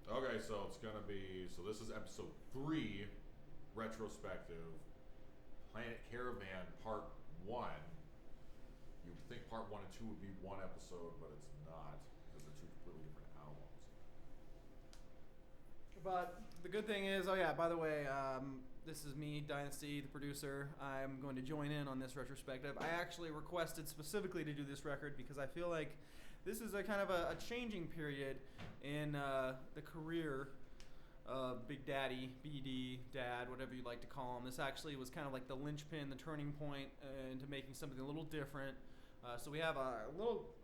Okay, so it's gonna be, so this is episode 3, Retrospective, Planet Caravan Part 1. You would think Part 1 and 2 would be one episode, but it's not, because they're two completely different albums. But the good thing is, oh yeah, by the way, this is me, Dynasty, the producer. I'm going to join in on this retrospective. I actually requested specifically to do this record because I feel like this is a kind of a changing period in the career of Big Daddy, BD, Dad, whatever you like to call him. This actually was kind of like the linchpin, the turning point into making something a little different. So we have a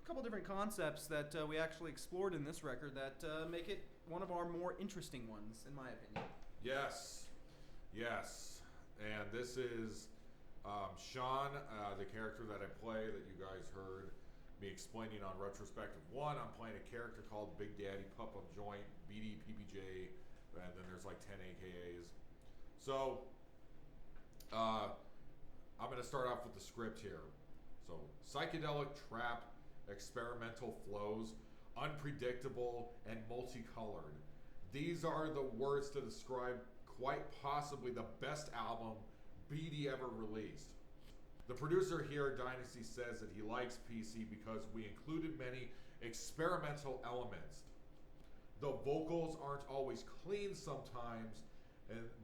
couple different concepts that we actually explored in this record that make it one of our more interesting ones, in my opinion. Yes, and this is Sean, the character that I play that you guys heard me explaining on Retrospective 1. I'm playing a character called Big Daddy Pup Up Joint, BDPPJ, and then there's like 10 AKAs. So I'm going to start off with the script here. So, psychedelic trap, experimental flows, unpredictable, and multicolored. These are the words to describe quite possibly the best album BD ever released. The producer here, Dynasty, says that he likes PC because we included many experimental elements. The vocals aren't always clean sometimes,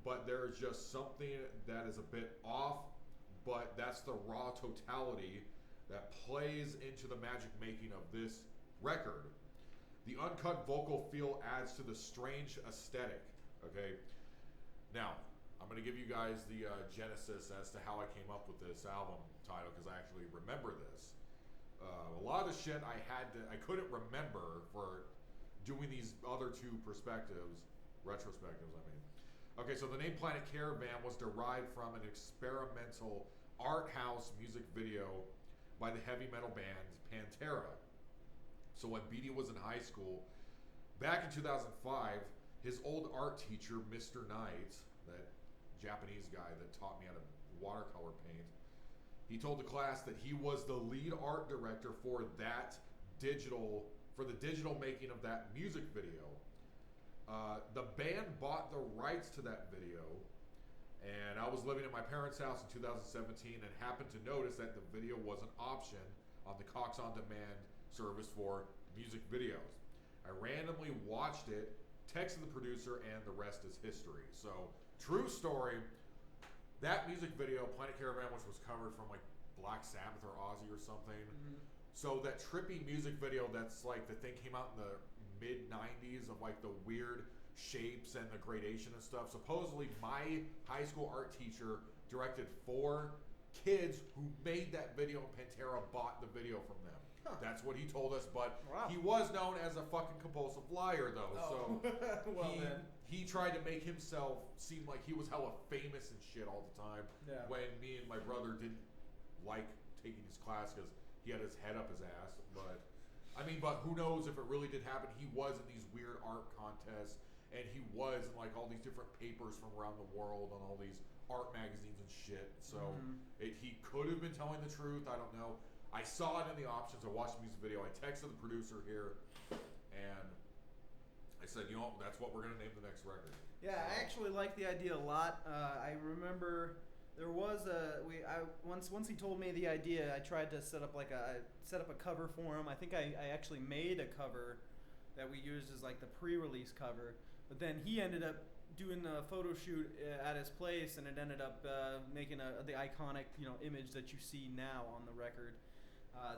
but there's just something that is a bit off, but that's the raw totality that plays into the magic making of this record. The uncut vocal feel adds to the strange aesthetic, okay? Now, I'm going to give you guys the genesis as to how I came up with this album title, because I actually remember this. A lot of the shit I couldn't remember for doing these other two retrospectives, I mean. Okay, so the name Planet Caravan was derived from an experimental art house music video by the heavy metal band Pantera. So when BD was in high school, back in 2005, his old art teacher, Mr. Knight, that Japanese guy that taught me how to watercolor paint, he told the class that he was the lead art director for the digital making of that music video. The band bought the rights to that video, and I was living at my parents' house in 2017 and happened to notice that the video was an option on the Cox On Demand service for music videos. I randomly watched it, texted the producer, and the rest is history. So, true story, that music video, Planet Caravan, which was covered from like Black Sabbath or Ozzy or something. Mm-hmm. So that trippy music video that's like the thing came out in the mid 90s of like the weird shapes and the gradation and stuff. Supposedly my high school art teacher directed 4 kids who made that video, and Pantera bought the video from them. Huh. That's what he told us, but wow. He was known as a fucking compulsive liar though. Oh. So well, he tried to make himself seem like he was hella famous and shit all the time. Yeah. When me and my brother didn't like taking his class because he had his head up his ass. But who knows if it really did happen. He was in these weird art contests, and he was in like all these different papers from around the world on all these art magazines and shit. So he could have been telling the truth. I don't know. I saw it in the options. I watched the music video. I texted the producer here, and I said, that's what we're going to name the next record. Yeah, so, I actually like the idea a lot. I remember there was once he told me the idea, I tried to set up a cover for him. I think I actually made a cover that we used as like the pre-release cover, but then he ended up doing a photo shoot at his place, and it ended up making the iconic image that you see now on the record.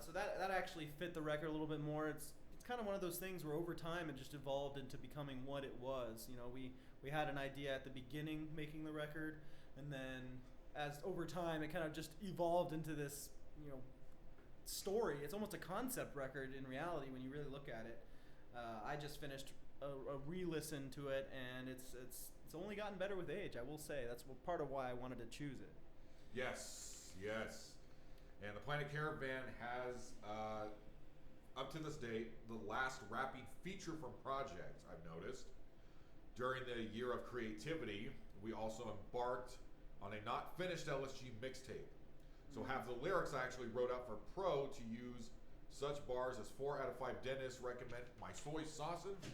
So that actually fit the record a little bit more. It's kind of one of those things where over time it just evolved into becoming what it was. We had an idea at the beginning making the record, and then as over time it kind of just evolved into this story. It's almost a concept record in reality when you really look at it. I just finished a re-listen to it, and it's only gotten better with age, I will say. That's part of why I wanted to choose it. Yes. And the Planet Caravan has, up to this date, the last rapping feature from projects, I've noticed. During the year of creativity, we also embarked on a not finished LSG mixtape. So half the lyrics I actually wrote out for Pro to use such bars as 4 out of 5 dentists recommend my soy sausage.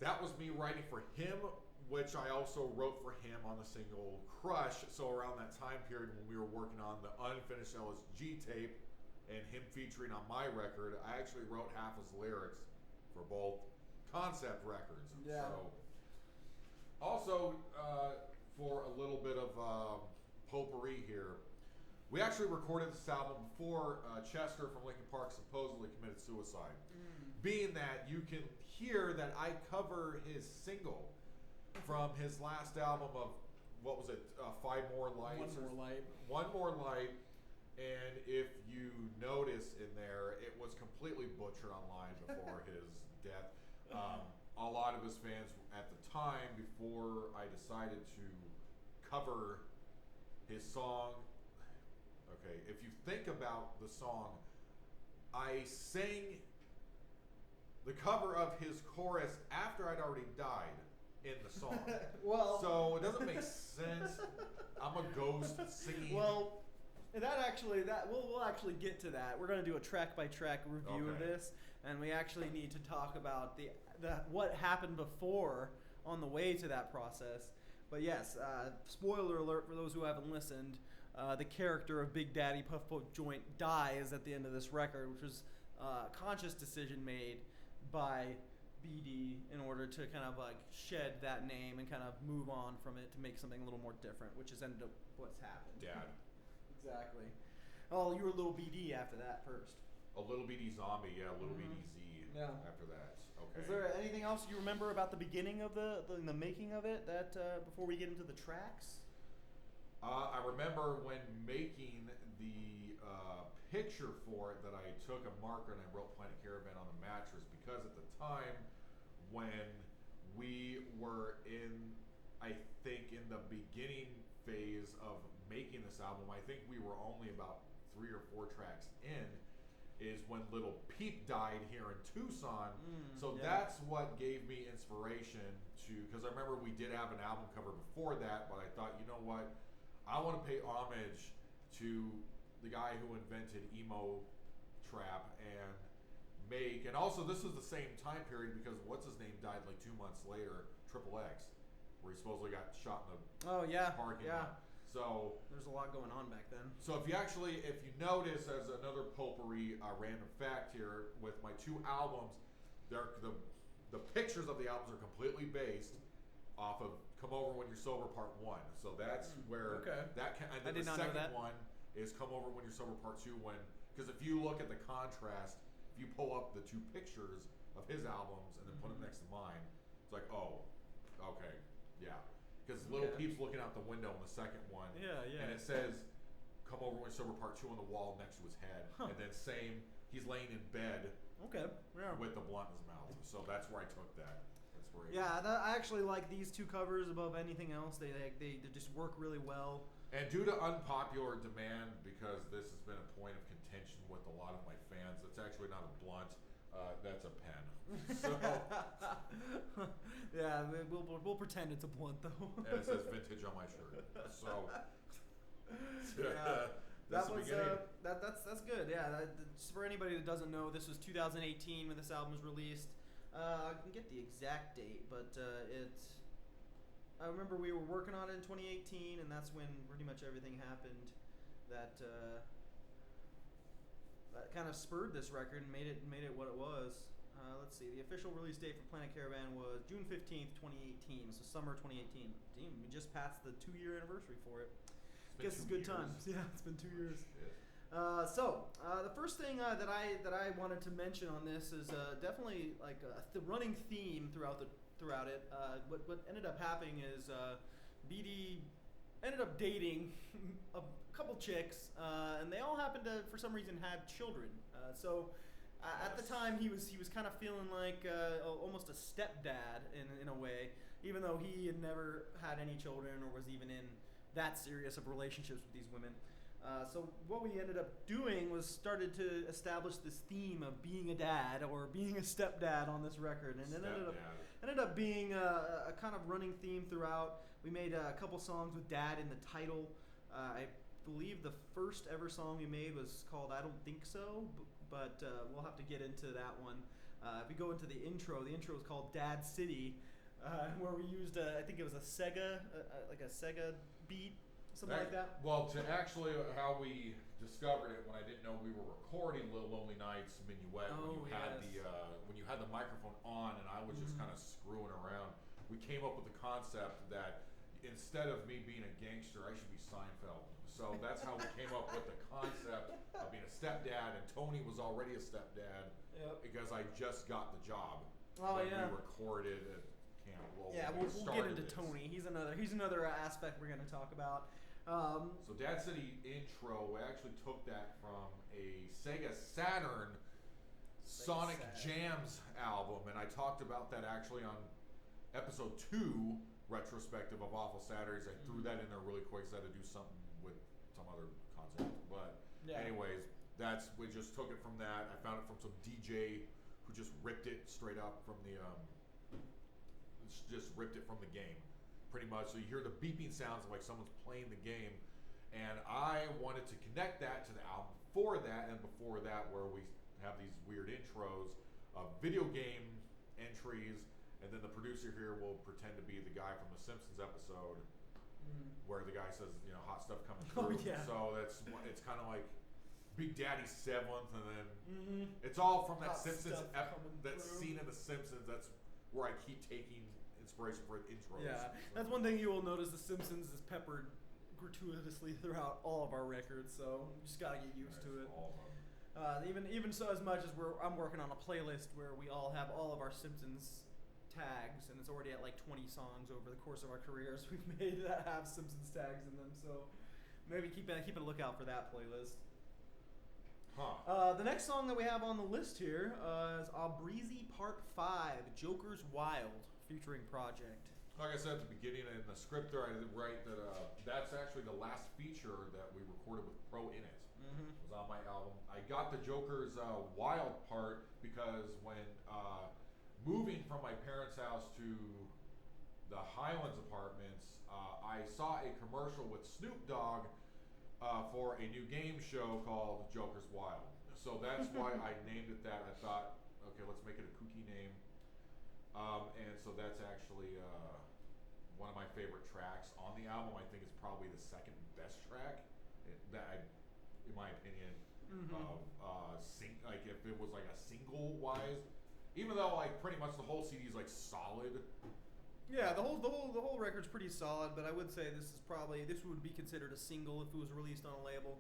that was me writing for him, which I also wrote for him on the single Crush. So around that time period when we were working on the unfinished LSG tape and him featuring on my record, I actually wrote half his lyrics for both concept records. Yeah. So, also, for a little bit of potpourri here, we actually recorded this album before Chester from Linkin Park supposedly committed suicide. Being that you can hear that I cover his single from his last album of, what was it, Five More Lights? One More Light. And if you notice in there, it was completely butchered online before his death. A lot of his fans at the time, before I decided to cover his song, okay, if you think about the song, I sang the cover of his chorus after I'd already died in the song. Well, so it doesn't make sense. I'm a ghost singing. Well, we'll actually get to that. We're going to do a track by track review of this, and we actually need to talk about the what happened before on the way to that process. But yes, spoiler alert for those who haven't listened. The character of Big Daddy Puff Puff Joint dies at the end of this record, which was a conscious decision made by BD in order to kind of like shed that name and kind of move on from it to make something a little more different, which has ended up what's happened. Dad. Exactly. Oh, you were a little BD after that first. A little BD Zombie, yeah, a little BD Z Yeah. after that. Okay. Is there anything else you remember about the beginning of the making of it that before we get into the tracks? I remember when making the picture for it that I took a marker and I wrote Planet Caravan on the mattress, because at the time when we were in, I think in the beginning phase of making this album, I think we were only about 3 or 4 tracks in, is when Little Peep died here in Tucson. So that's what gave me inspiration to, because I remember we did have an album cover before that, but I thought, you know what, I want to pay homage to the guy who invented emo trap and also this is the same time period because what's his name died like 2 months later, Triple X, where he supposedly got shot in the parking lot. So there's a lot going on back then. So if you notice, as another potpourri random fact here, with my 2 albums, the pictures of the albums are completely based off of Come Over When You're Sober Part 1. So that's where and then the second one is Come Over When You're Sober Part 2, because if you look at the contrast, if you pull up the 2 pictures of his albums and then put them next to mine, it's like, oh, okay, yeah. Because Little Peep's looking out the window in the second one. And it says, Come Over When You're Sober Part 2 on the wall next to his head. And then he's laying in bed with the blunt in his mouth. So that's where I took that inspiration. Yeah, I actually like these 2 covers above anything else. They just work really well. And due to unpopular demand, because this has been a point of contention with a lot of my fans, it's actually not a blunt, that's a pen. So yeah, we'll pretend it's a blunt though. And it says vintage on my shirt. So that's good. Yeah, just for anybody that doesn't know, this was 2018 when this album was released. I can get the exact date, but I remember we were working on it in 2018, and that's when pretty much everything happened that kind of spurred this record and made it what it was. Let's see. The official release date for Planet Caravan was June 15th, 2018. So summer 2018. Damn, we just passed the 2-year anniversary for it. Guess it's good times. Yeah, it's been 2 years. So the first thing that I wanted to mention on this is definitely like the running theme throughout it. What ended up happening is BD ended up dating a couple chicks, and they all happened to, for some reason, have children. At the time, he was kind of feeling like almost a stepdad in a way, even though he had never had any children or was even in that serious of relationships with these women. So what we ended up doing was started to establish this theme of being a dad or being a stepdad on this record, and it ended up being a kind of running theme throughout. We made a couple songs with dad in the title. I believe the first ever song we made was called I Don't Think So, but we'll have to get into that one. If we go into the intro is called Dad City, where we used I think it was a Sega, like a Sega beat, something like that. Well, to actually how we discovered it when I didn't know we were recording Little Lonely Nights Minuet when you had the microphone on and I was just kind of screwing around. We came up with the concept that instead of me being a gangster, I should be Seinfeld. So that's how we came up with the concept of being a stepdad, and Tony was already a stepdad because I just got the job. Oh, when yeah. we recorded at camp. Well, Yeah, we'll get into Tony. He's another aspect we're going to talk about. So Dad City intro, we actually took that from a Sega Saturn Sonic Jams album, and I talked about that actually on episode 2 Retrospective of Awful Saturdays. I threw that in there really quick because I had to do something with some other concept. But anyways, we just took it from that. I found it from some DJ who just ripped it straight up from the game, pretty much. So you hear the beeping sounds like someone's playing the game, and I wanted to connect that to the album before that and before that, where we have these weird intros of video game entries, and then the producer here will pretend to be the guy from the Simpsons episode where the guy says, hot stuff coming through. Oh, yeah. So it's kind of like Big Daddy's 7th, and then it's all from that Hot Simpsons stuff scene in the Simpsons. That's where I keep taking inspiration for intros. Yeah, that's one thing you will notice. The Simpsons is peppered gratuitously throughout all of our records, so you just gotta get used to it. All of them. Even so, as much as I'm working on a playlist where we all have all of our Simpsons tags, and it's already at like 20 songs over the course of our careers we've made that have Simpsons tags in them. So maybe keep a lookout for that playlist. The next song that we have on the list here is Breezy Part 5, Joker's Wild, featuring Project. Like I said at the beginning in the script there, I did write that that's actually the last feature that we recorded with Pro in it. It was on my album. I got the Joker's Wild part because when moving from my parents' house to the Highlands apartments, I saw a commercial with Snoop Dogg for a new game show called Joker's Wild. So that's why I named it that. I thought, okay, let's make it a kooky name. And so that's actually one of my favorite tracks on the album. I think it's probably the second best track in my opinion. Like if it was like a single wise, even though like pretty much the whole CD is like solid. Yeah, the whole record's pretty solid, but I would say this would be considered a single if it was released on a label.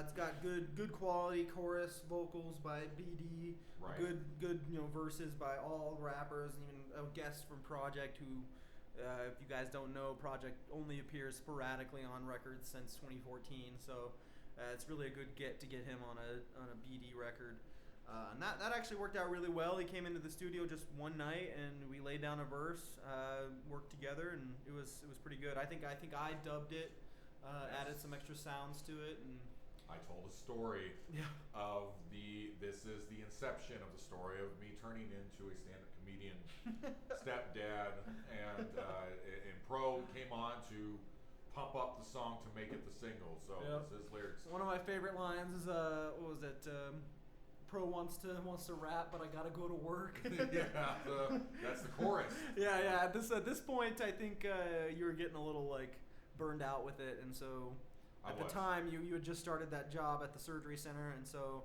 It's got good quality chorus vocals by BD, right. good verses by all rappers, and even a guest from Project who, if you guys don't know, Project only appears sporadically on records since 2014. So it's really a good get to get him on a BD record. And that actually worked out really well. He came into the studio just one night, and we laid down a verse, worked together, and it was pretty good. I think I dubbed it, added some extra sounds to it, and I told a story of this is the inception of the story of me turning into a stand-up comedian stepdad, and Pro came on to pump up the song to make it the single. So this is lyrics. One of my favorite lines is what was it? Pro wants to rap, but I gotta go to work. That's the chorus. Yeah. At this point, I think you were getting a little like burned out with it, and so at the time you had just started that job at the surgery center, and so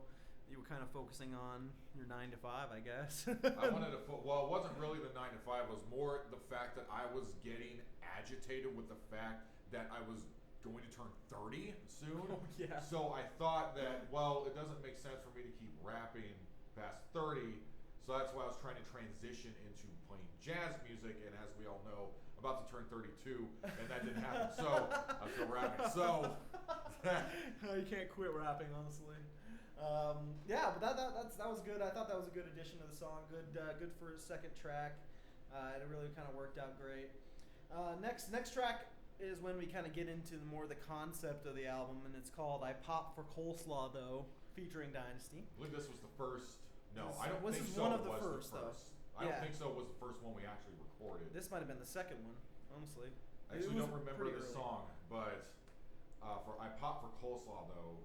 you were kind of focusing on your 9 to 5, I guess. I wanted to. Well, it wasn't really the 9 to 5. It was more the fact that I was getting agitated with the fact that I was going to turn 30 soon. Oh, yeah. So I thought that, well, it doesn't make sense for me to keep rapping past 30. So that's why I was trying to transition into playing jazz music. And as we all know, I'm about to turn 32, and that didn't happen. So I'm still rapping. So you can't quit rapping, honestly. But that was good. I thought that was a good addition to the song. Good for a second track. It really kind of worked out great. Next track is when we kind of get into more the concept of the album, and it's called I Pop for Coleslaw, though, featuring Dynasty. I believe this was the first. No, I don't this think is so. One of the was first, the first. though. I don't think so. Was the first one we actually recorded. This might have been the second one, honestly. I actually don't remember the early. song, but for I Pop for Coleslaw, though,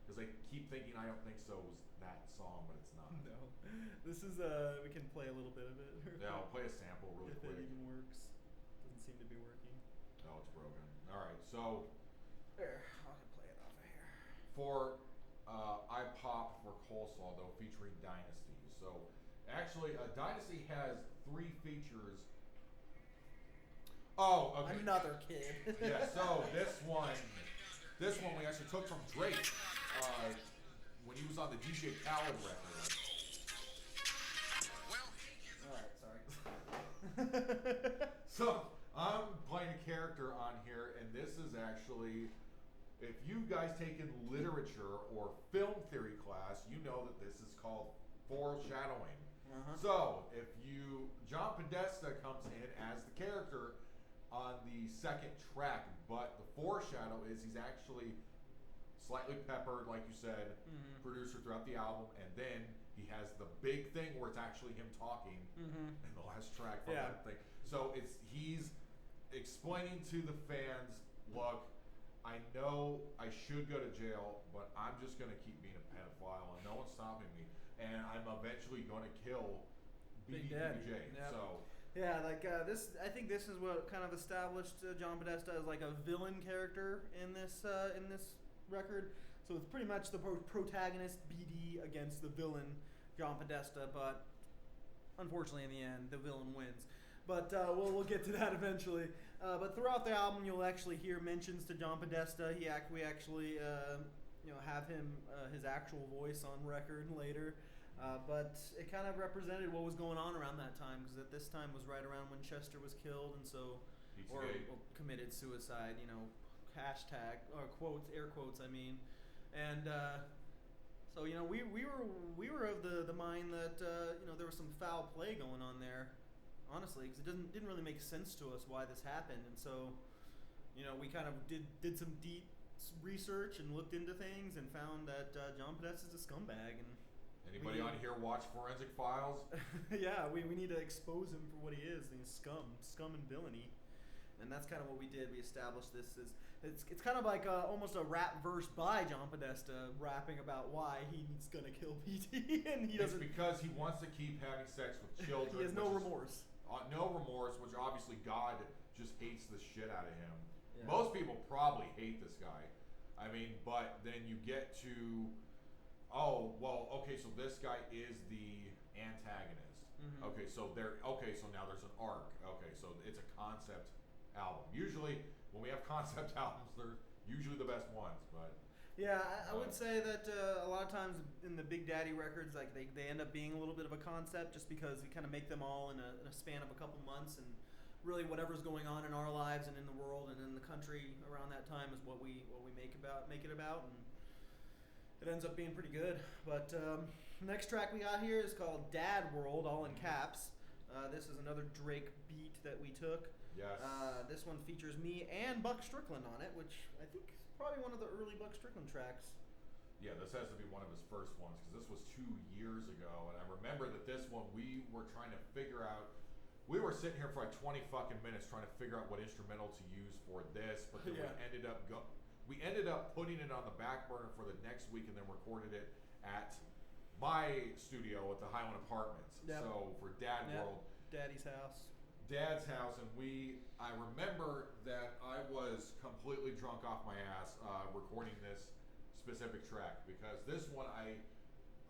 Because they keep thinking I don't think so was that song, but it's not. No, this is we can play a little bit of it. Yeah, I'll play a sample really if quick. it even works. Doesn't seem to be working. Oh, it's broken. All right, so There, I'll play it off of here. for I Pop for Coleslaw though, featuring Dynasty. So actually, Dynasty has 3 features. Oh, okay. Another kid. Yeah, so this one we actually took from Drake when he was on the DJ Khaled record. Alright, sorry. So I'm playing a character on here, and this is actually, if you guys taken literature or film theory class, you know that this is called foreshadowing. So if John Podesta comes in as the character on the second track, but the foreshadow is he's actually slightly peppered, like you said, producer throughout the album, and then he has the big thing where it's actually him talking in the last track from that thing. So he's explaining to the fans, look, I know I should go to jail, but I'm just going to keep being a pedophile, and no one's stopping me, and I'm eventually going to kill BDPPJ. Yep. So. Yeah, like this. I think this is what kind of established John Podesta as like a villain character in this record. So it's pretty much the protagonist BD against the villain John Podesta, but unfortunately in the end the villain wins. But we'll get to that eventually. But throughout the album you'll actually hear mentions to John Podesta. We actually have him his actual voice on record later. But it kind of represented what was going on around that time, because at this time was right around when Chester was killed, and so or committed suicide, hashtag or quotes, air quotes, I mean, and so we were of the mind that there was some foul play going on there, honestly, because it didn't really make sense to us why this happened, and so we kind of did some deep research and looked into things and found that John Podesta's a scumbag. And anybody on here watch Forensic Files? Yeah, we need to expose him for what he is. He's scum and villainy, and that's kind of what we did. We established this as it's kind of like almost a rap verse by John Podesta, rapping about why he's gonna kill PT, and he doesn't. It's because he wants to keep having sex with children. He has no remorse. No remorse, which obviously God just hates the shit out of him. Yeah. Most people probably hate this guy. I mean, but then you get to. Oh, well, okay, so this guy is the antagonist. Okay, so now there's an arc. Okay, so it's a concept album. Usually, when we have concept albums, they're usually the best ones, but... Yeah, I would say that a lot of times in the Big Daddy records, like they end up being a little bit of a concept just because we kind of make them all in a span of a couple months, and really whatever's going on in our lives and in the world and in the country around that time is what we make it about, and it ends up being pretty good. But next track we got here is called Dad World, all in caps. This is another Drake beat that we took. Yes. This one features me and Buck Strickland on it, which I think is probably one of the early Buck Strickland tracks. Yeah, this has to be one of his first ones, because this was 2 years ago, and I remember that this one we were trying to figure out. We were sitting here for like 20 fucking minutes trying to figure out what instrumental to use for this, but then we ended up putting it on the back burner for the next week, and then recorded it at my studio at the Highland Apartments. Yep. So for Dad World, Daddy's house, and I remember that I was completely drunk off my ass recording this specific track, because this one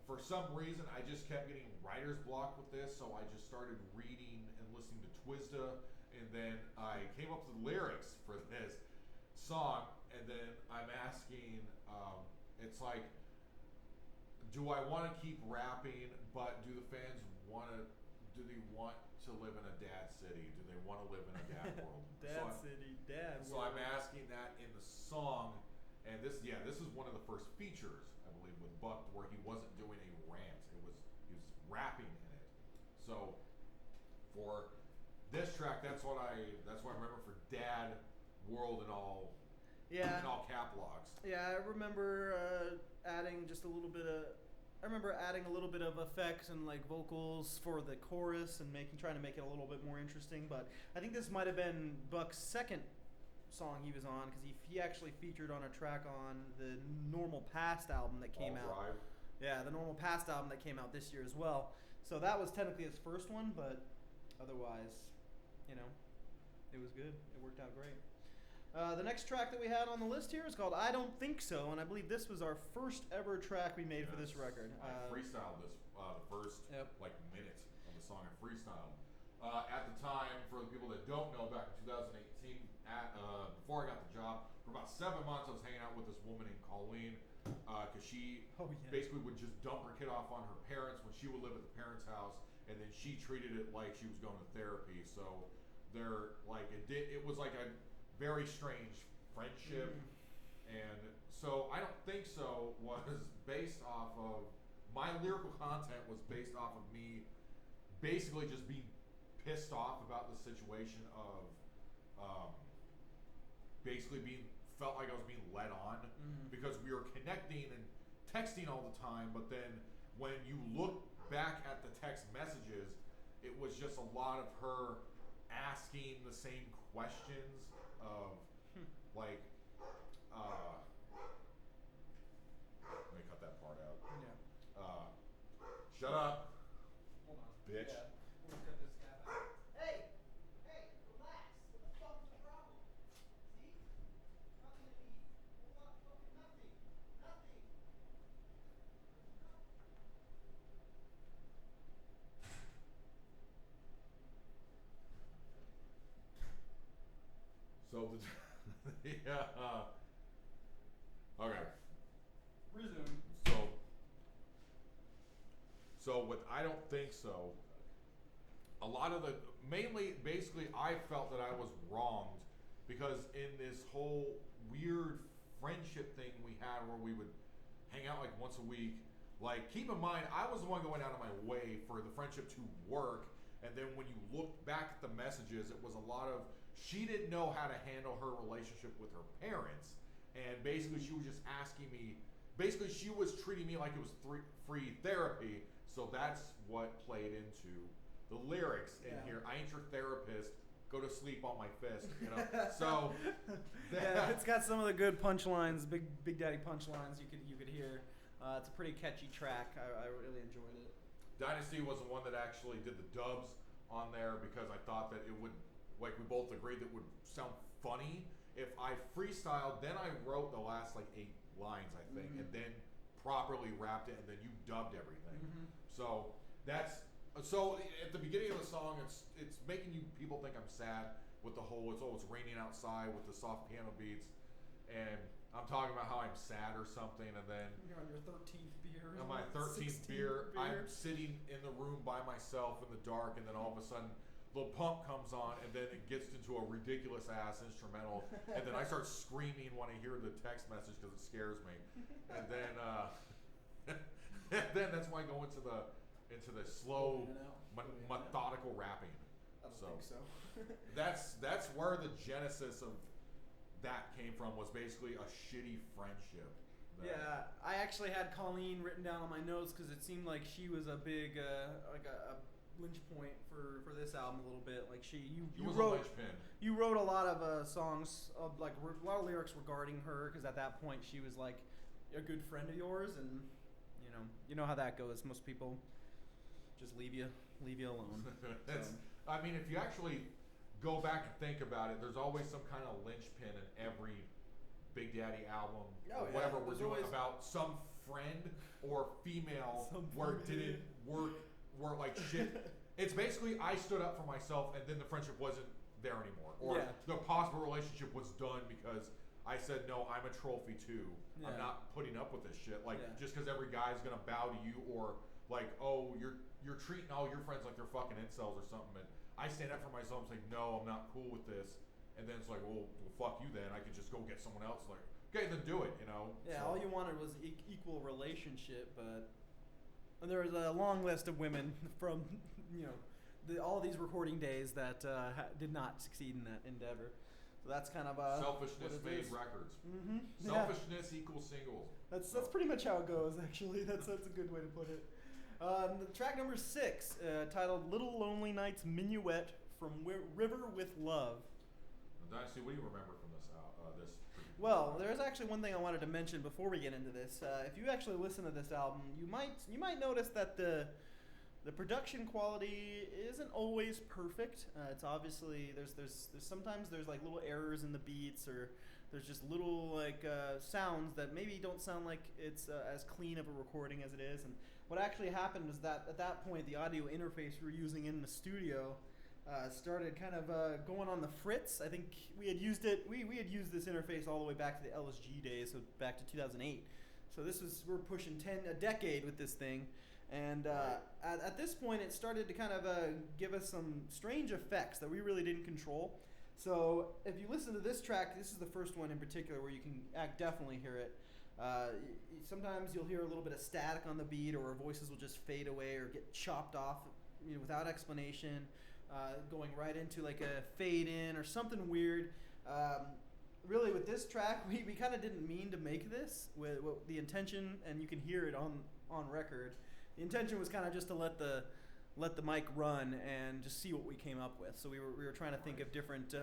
for some reason I just kept getting writer's block with this, so I just started reading and listening to Twizda, and then I came up with the lyrics for this song. And then I'm asking, it's like, do I want to keep rapping, but do the fans do they want to live in a dad city? Do they want to live in a dad world? So I'm asking that in the song, and this is one of the first features, I believe, with Buck, where he wasn't doing a rant. He was rapping in it. So for this track, that's what I remember for Dad World and all. Yeah. In all cap locks. Yeah, I remember adding a little bit of effects and like vocals for the chorus and trying to make it a little bit more interesting. But I think this might have been Buck's second song he was on, because he actually featured on a track on the Normal Past album that came out. Drive. Yeah, the Normal Past album that came out this year as well. So that was technically his first one, but otherwise, you know, it was good. It worked out great. The next track that we had on the list here is called I Don't Think So, and I believe this was our first ever track we made for this record. I freestyled this the first minute of the song. I freestyled. At the time, for the people that don't know, back in 2018, before I got the job, for about 7 months I was hanging out with this woman named Colleen, because she basically would just dump her kid off on her parents when she would live at the parents' house, and then she treated it like she was going to therapy. So it was like a very strange friendship. And so I Don't Think So was based off of, my lyrical content was based off of me basically just being pissed off about the situation of basically felt like I was being led on, because we were connecting and texting all the time, but then when you look back at the text messages, it was just a lot of her asking the same questions of like let me cut that part out. Shut up. Hold on. Bitch. Yeah. We'll cut this gap out. Hey, relax. What the fuck is the problem? See? Nothing to eat. Nothing. So okay. Resume. So with I Don't Think So, a lot of basically I felt that I was wronged, because in this whole weird friendship thing we had where we would hang out like once a week, like keep in mind I was the one going out of my way for the friendship to work, and then when you look back at the messages, it was a lot of, she didn't know how to handle her relationship with her parents, and basically she was just asking me, basically she was treating me like it was free therapy. So that's what played into the lyrics in here. I ain't your therapist. Go to sleep on my fist. You know. So it's got some of the good punchlines, big daddy punchlines you could hear. It's a pretty catchy track. I really enjoyed it. Dynasty was the one that actually did the dubs on there, because I thought that it would, like we both agreed, that would sound funny if I freestyled. Then I wrote the last like 8 lines, I think, and then properly rapped it, and then you dubbed everything. So so at the beginning of the song, it's making people think I'm sad with the whole it's raining outside with the soft piano beats, and I'm talking about how I'm sad or something, and then you're on your 13th beer. On my 13th beer, I'm sitting in the room by myself in the dark, and then all of a sudden Lil Pump comes on, and then it gets into a ridiculous ass instrumental, and then I start screaming when I hear the text message because it scares me, and then and then that's why I go into the slow methodical rapping. I don't think so. that's where the genesis of that came from, was basically a shitty friendship. Yeah, I actually had Colleen written down on my notes because it seemed like she was a big like a lynch point for this album a little bit. Like you wrote a linchpin. You wrote a lot of songs of like a lot of lyrics regarding her, because at that point she was like a good friend of yours, and you know how that goes. Most people just leave you alone. I mean, if you actually go back and think about it, there's always some kind of linchpin in every Big Daddy album, or whatever we're doing, about some friend or female where it didn't work like shit. It's basically I stood up for myself, and then the friendship wasn't there anymore, or the possible relationship was done because I said, no, I'm a trophy too. I'm not putting up with this shit. Like just because every guy's gonna bow to you, or like, oh, you're treating all your friends like they're fucking incels or something, and I stand up for myself and say, no, I'm not cool with this. And then it's like, well, fuck you then. I could just go get someone else. Like, okay, then do it, Yeah, all you wanted was equal relationship, but there was a long list of women from, all these recording days that did not succeed in that endeavor. So that's kind of selfishness made records. Selfishness equals singles. That's pretty much how it goes. Actually, that's a good way to put it. Track number 6, titled "Little Lonely Nights Minuet" from River with Love. Dynasty, what do you remember from this this? Well, there's actually one thing I wanted to mention before we get into this. If you actually listen to this album, you might notice that the production quality isn't always perfect. It's obviously there's sometimes there's like little errors in the beats, or there's just little like sounds that maybe don't sound like it's as clean of a recording as it is. And what actually happened was that at that point the audio interface we were using in the studio started kind of going on the fritz. I think we had used this interface all the way back to the LSG days, so back to 2008. So we're pushing a decade with this thing. And at this point, it started to kind of give us some strange effects that we really didn't control. So if you listen to this track, this is the first one in particular where you can definitely hear it. Sometimes you'll hear a little bit of static on the beat, or voices will just fade away or get chopped off, without explanation, going right into like a fade in or something weird. Really, with this track, we kind of didn't mean to make this. With the intention, and you can hear it on record. The intention was kind of just to let the mic run and just see what we came up with. So we were trying to think of different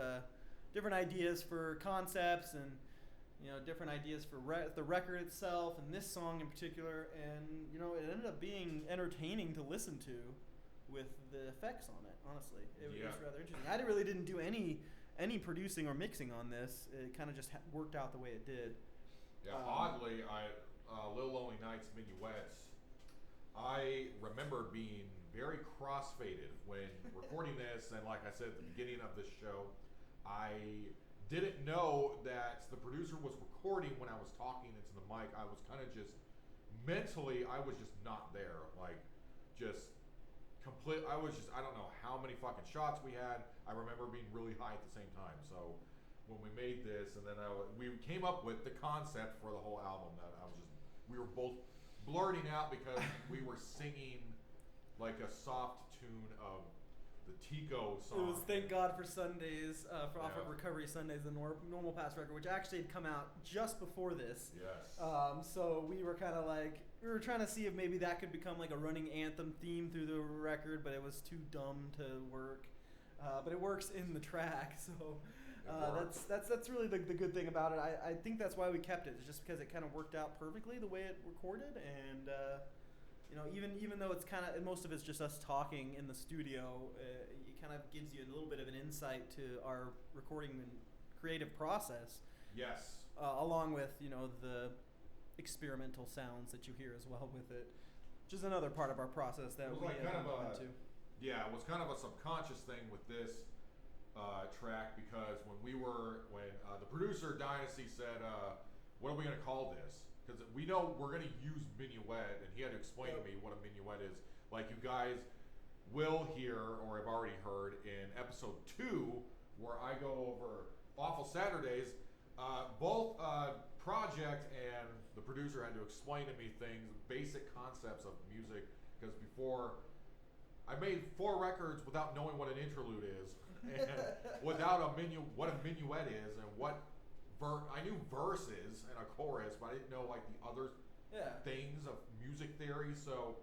ideas for concepts, and different ideas for the record itself and this song in particular. And it ended up being entertaining to listen to with the effects on it. Honestly, it was rather interesting. I really didn't do any producing or mixing on this. It kind of just worked out the way it did. Yeah, oddly, Lil Lonely Nights Minuets. I remember being very crossfaded when recording this, and like I said at the beginning of this show, I didn't know that the producer was recording when I was talking into the mic. I was kind of just mentally, I was just not there. Like, just I don't know how many fucking shots we had. I remember being really high at the same time. So when we made this, and then we came up with the concept for the whole album, that we were both blurting out because we were singing like a soft tune of the Tico song. It was Thank God for Sundays, off of Recovery Sundays, the Normal Pass record, which actually had come out just before this. Yes. So we were kind of like, we were trying to see if maybe that could become like a running anthem theme through the record, but it was too dumb to work. But it works in the track, so that's really the good thing about it. I think that's why we kept it, just because it kind of worked out perfectly the way it recorded, and even though it's kind of most of it's just us talking in the studio, it kind of gives you a little bit of an insight to our recording and creative process. Yes. Along with the experimental sounds that you hear as well with it, which is another part of our process that we like kind of into. Yeah, it was kind of a subconscious thing with this track, because when the producer Dynasty said, what are we going to call this? Because we know we're going to use minuet, and he had to explain to me what a minuet is. Like you guys will hear, or have already heard, in episode 2, where I go over Awful Saturdays, both Project and the producer had to explain to me things, basic concepts of music, because before I made 4 records without knowing what an interlude is, and without what a minuet is, and what I knew verses and a chorus, but I didn't know like the other things of music theory. So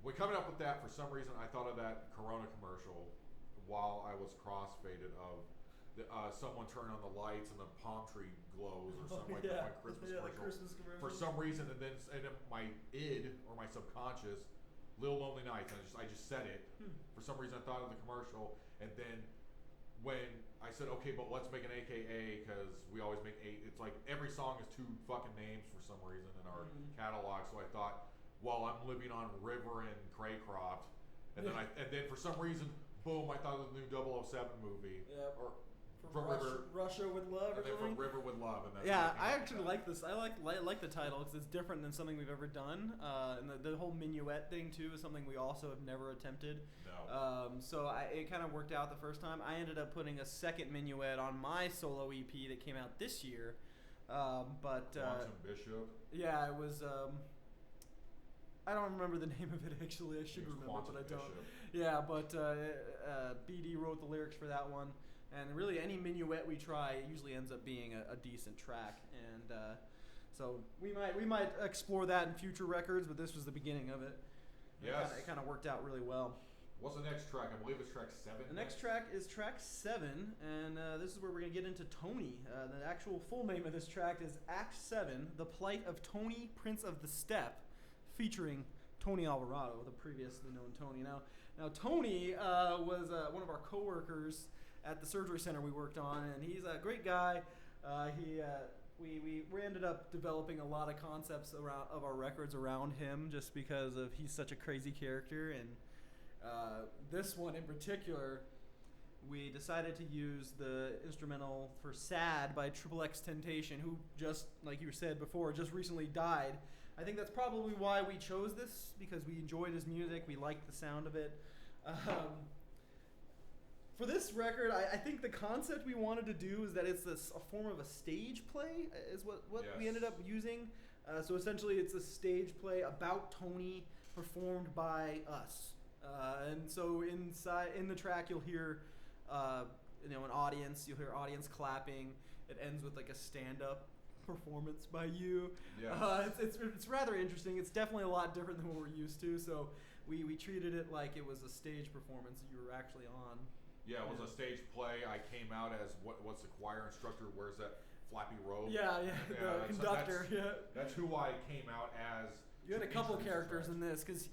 when coming up with that, for some reason I thought of that Corona commercial while I was crossfaded of someone turn on the lights and the palm tree glows, or something like that, my Christmas commercial. Christmas commercial. For some reason, and then my id, or my subconscious, Lil Lonely Nights, and I just said it. For some reason I thought of the commercial, and then when I said, okay, but let's make an AKA, because we always make 8, it's like every song is 2 fucking names for some reason in our catalog, so I thought, well, I'm living on River and Craycroft, and then for some reason, boom, I thought of the new 007 movie. Yep. Or From Russia with Love, and or something. From River with Love, and that's I actually like this. I like the title because it's different than something we've ever done. And the whole minuet thing too is something we also have never attempted. No. So it kind of worked out the first time. I ended up putting a second minuet on my solo EP that came out this year. Quantum Bishop. Yeah, it was. I don't remember the name of it actually. I should remember, Quantum but I don't. Bishop. Yeah, but BD wrote the lyrics for that one. And really, any minuet we try, it usually ends up being a decent track. And so we might explore that in future records, but this was the beginning of it. Yes. It kind of worked out really well. What's the next track? I believe it's track 7. The next track is track 7, and this is where we're going to get into Tony. The actual full name of this track is Act 7, The Plight of Tony, Prince of the Steppe, featuring Tony Alvarado, the previously known Tony. Now Tony was one of our coworkers at the surgery center we worked on, and he's a great guy. We ended up developing a lot of concepts of our records around him just because of he's such a crazy character. And this one in particular, we decided to use the instrumental for Sad by XXXTentacion, who just, like you said before, just recently died. I think that's probably why we chose this, because we enjoyed his music, we liked the sound of it. For this record, I think the concept we wanted to do is that it's a form of a stage play, is what Yes. we ended up using. So essentially, it's a stage play about Tony performed by us. And so in the track, you'll hear an audience. You'll hear audience clapping. It ends with like a stand-up performance by you. Yes. It's rather interesting. It's definitely a lot different than what we're used to. So we treated it like it was a stage performance you were actually on. Yeah, it was a stage play. I came out as what's the choir instructor? Wears that flappy robe? Yeah, the conductor. That's who I came out as. You had a couple introduce characters the in this, because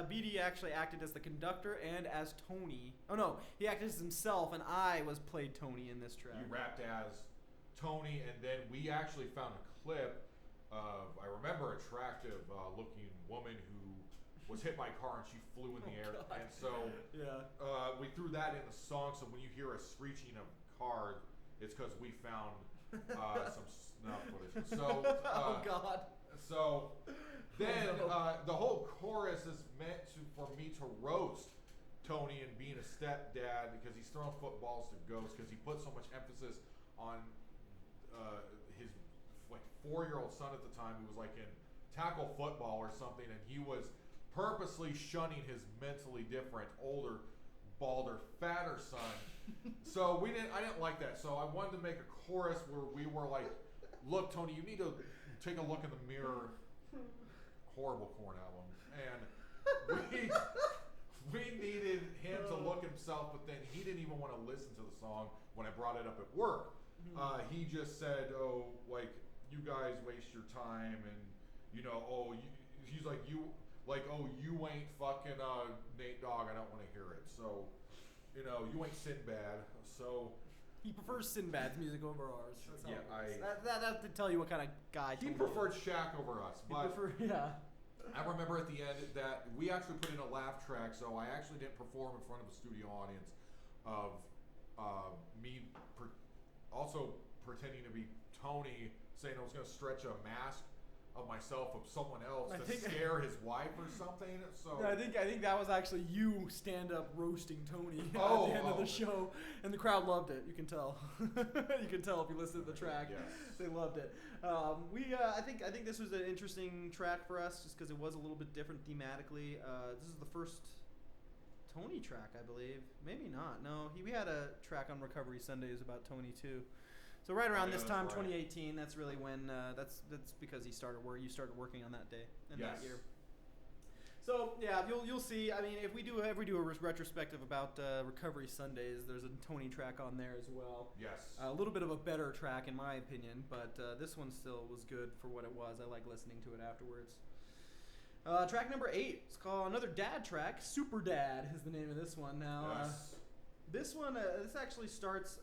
BD actually acted as the conductor and as Tony. Oh no, he acted as himself, and I played Tony in this track. You rapped as Tony, and then we actually found a clip of, I remember, attractive looking woman who was hit by a car and she flew in the air. God. And so we threw that in the song, so when you hear a screeching of car, it's because we found some snuff footage. So, oh God. So then the whole chorus is meant for me to roast Tony and being a stepdad because he's throwing footballs to ghosts because he put so much emphasis on his like 4-year-old son at the time who was like in tackle football or something, and he was purposely shunning his mentally different, older, balder, fatter son. So I didn't like that. So I wanted to make a chorus where we were like, look, Tony, you need to take a look in the mirror. Horrible Korn album. And we needed him to look himself, but then he didn't even want to listen to the song when I brought it up at work. He just said, oh, like, you guys waste your time, and, he's like, you ain't fucking Nate Dogg, I don't want to hear it. So, you ain't Sinbad. So he prefers Sinbad's music over ours. That's that to tell you what kind of guy he preferred Shaq over us. But I remember at the end that we actually put in a laugh track, so I actually didn't perform in front of a studio audience of me also pretending to be Tony, saying I was going to stretch a mask of myself of someone else to scare his wife or something. So I think that was actually you stand up roasting Tony at the end of the show, and the crowd loved it. You can tell. You can tell if you listen to the track. Yes. They loved it. I think this was an interesting track for us just because it was a little bit different thematically. This is the first Tony track, I believe. Maybe not. No, we had a track on Recovery Sundays about Tony too. So right around this time, 2018, that's really when that's because you started working on that day and that year. So yeah, you'll see. I mean, if we do ever do a retrospective about Recovery Sundays, there's a Tony track on there as well. Yes. A little bit of a better track in my opinion, but this one still was good for what it was. I like listening to it afterwards. Track number 8. It's called another dad track. Super Dad is the name of this one. Now, this one this actually starts.